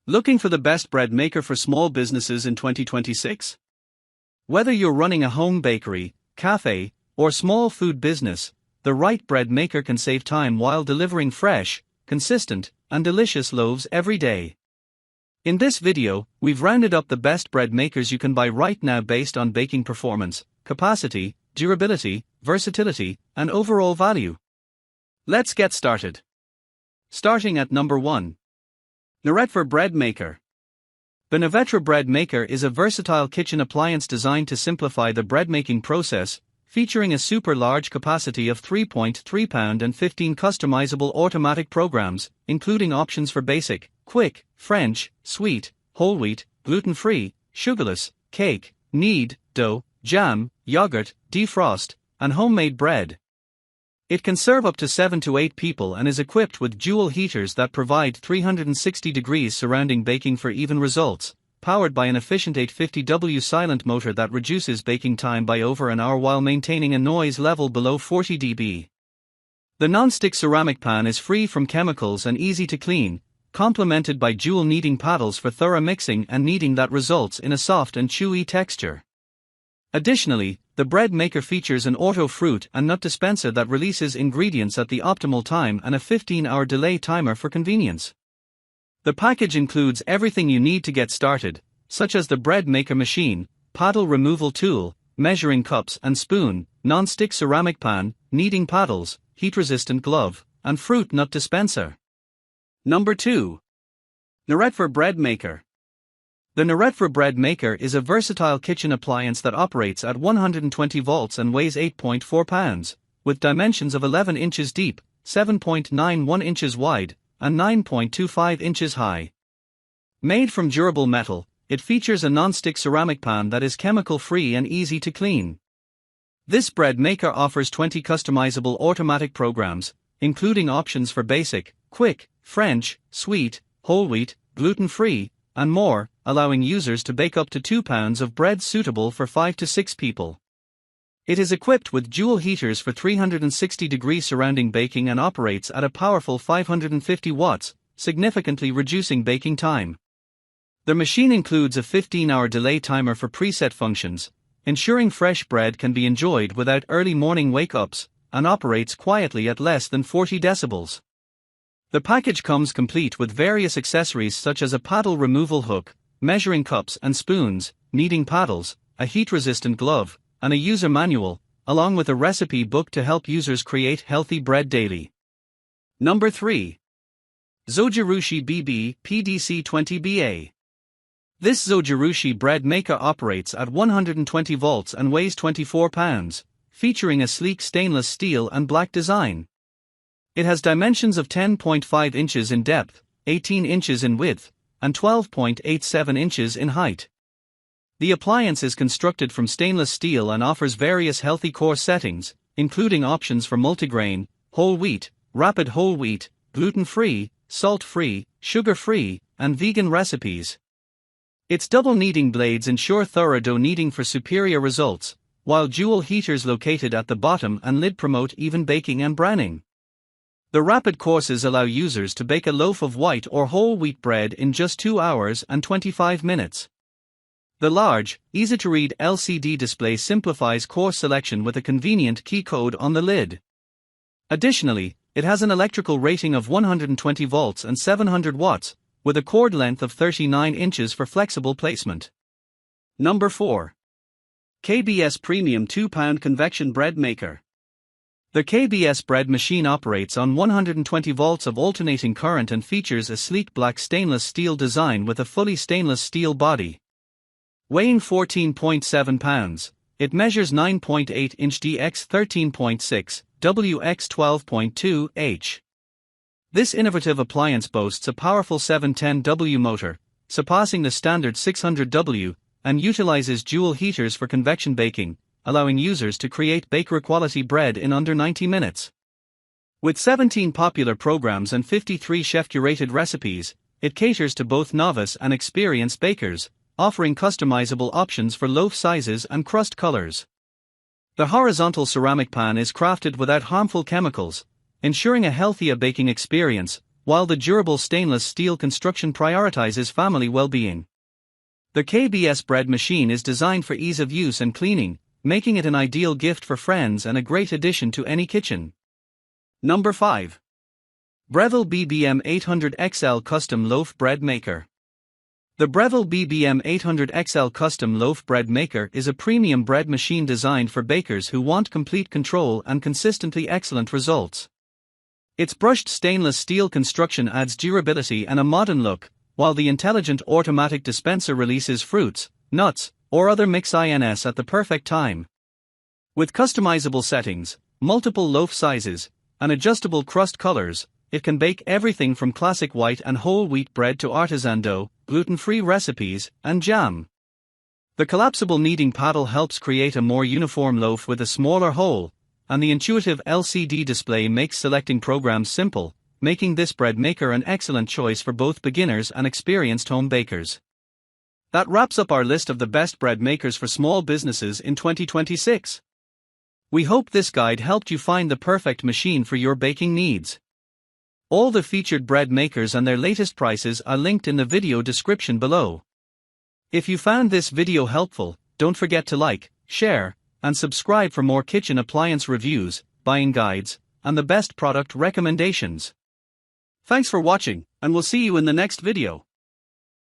Looking for the best bread maker for small businesses in 2026? Whether you're running a home bakery, cafe, or small food business, the right bread maker can save time while delivering fresh, consistent, and delicious loaves every day. In this video, we've rounded up the best bread makers you can buy right now based on baking performance, capacity, durability, versatility, and overall value. Let's get started. Starting at number 1. Neretva Bread Maker. The Neretva Bread Maker is a versatile kitchen appliance designed to simplify the bread making process, featuring a super large capacity of 3.3 pound and 15 customizable automatic programs, including options for basic, quick, French, sweet, whole wheat, gluten-free, sugarless, cake, knead, dough, jam, yogurt, defrost, and homemade bread. It can serve up to 7 to 8 people and is equipped with dual heaters that provide 360 degrees surrounding baking for even results, powered by an efficient 850W silent motor that reduces baking time by over an hour while maintaining a noise level below 40 dB. The non-stick ceramic pan is free from chemicals and easy to clean, complemented by dual kneading paddles for thorough mixing and kneading that results in a soft and chewy texture. Additionally, the bread maker features an auto fruit and nut dispenser that releases ingredients at the optimal time and a 15-hour delay timer for convenience. The package includes everything you need to get started, such as the bread maker machine, paddle removal tool, measuring cups and spoon, non-stick ceramic pan, kneading paddles, heat-resistant glove, and fruit nut dispenser. Number 2. Neretva Bread Maker. The Neretva Bread Maker is a versatile kitchen appliance that operates at 120 volts and weighs 8.4 pounds, with dimensions of 11 inches deep, 7.91 inches wide, and 9.25 inches high. Made from durable metal, it features a non-stick ceramic pan that is chemical-free and easy to clean. This bread maker offers 20 customizable automatic programs, including options for basic, quick, French, sweet, whole wheat, gluten-free, and more, allowing users to bake up to 2 pounds of bread suitable for 5 to 6 people. It is equipped with dual heaters for 360 degrees surrounding baking and operates at a powerful 550 watts, significantly reducing baking time. The machine includes a 15-hour delay timer for preset functions, ensuring fresh bread can be enjoyed without early morning wake-ups, and operates quietly at less than 40 decibels. The package comes complete with various accessories such as a paddle removal hook, measuring cups and spoons, kneading paddles, a heat-resistant glove, and a user manual, along with a recipe book to help users create healthy bread daily. Number 3. Zojirushi BB PDC20BA. This Zojirushi bread maker operates at 120 volts and weighs 24 pounds, featuring a sleek stainless steel and black design. It has dimensions of 10.5 inches in depth, 18 inches in width, and 12.87 inches in height. The appliance is constructed from stainless steel and offers various healthy core settings, including options for multigrain, whole wheat, rapid whole wheat, gluten-free, salt-free, sugar-free, and vegan recipes. Its double kneading blades ensure thorough dough kneading for superior results, while dual heaters located at the bottom and lid promote even baking and browning. The rapid courses allow users to bake a loaf of white or whole wheat bread in just 2 hours and 25 minutes. The large, easy-to-read LCD display simplifies course selection with a convenient key code on the lid. Additionally, it has an electrical rating of 120 volts and 700 watts, with a cord length of 39 inches for flexible placement. Number 4. KBS Premium 2-pound Convection Bread Maker. The KBS bread machine operates on 120 volts of alternating current and features a sleek black stainless steel design with a fully stainless steel body. Weighing 14.7 pounds, it measures 9.8 inch dx 13.6, wx 12.2 h. This innovative appliance boasts a powerful 710W motor, surpassing the standard 600W, and utilizes dual heaters for convection baking, allowing users to create bakery-quality bread in under 90 minutes. With 17 popular programs and 53 chef-curated recipes, it caters to both novice and experienced bakers, offering customizable options for loaf sizes and crust colors. The horizontal ceramic pan is crafted without harmful chemicals, ensuring a healthier baking experience, while the durable stainless steel construction prioritizes family well-being. The KBS bread machine is designed for ease of use and cleaning, making it an ideal gift for friends and a great addition to any kitchen. Number 5. Breville BBM 800 XL Custom Loaf Bread Maker. The Breville BBM 800 XL Custom Loaf Bread Maker is a premium bread machine designed for bakers who want complete control and consistently excellent results. Its brushed stainless steel construction adds durability and a modern look, while the intelligent automatic dispenser releases fruits, nuts, or other mix-ins at the perfect time. With customizable settings, multiple loaf sizes, and adjustable crust colors, it can bake everything from classic white and whole wheat bread to artisan dough, gluten-free recipes, and jam. The collapsible kneading paddle helps create a more uniform loaf with a smaller hole, and the intuitive LCD display makes selecting programs simple, making this bread maker an excellent choice for both beginners and experienced home bakers. That wraps up our list of the best bread makers for small businesses in 2026. We hope this guide helped you find the perfect machine for your baking needs. All the featured bread makers and their latest prices are linked in the video description below. If you found this video helpful, don't forget to like, share, and subscribe for more kitchen appliance reviews, buying guides, and the best product recommendations. Thanks for watching, and we'll see you in the next video.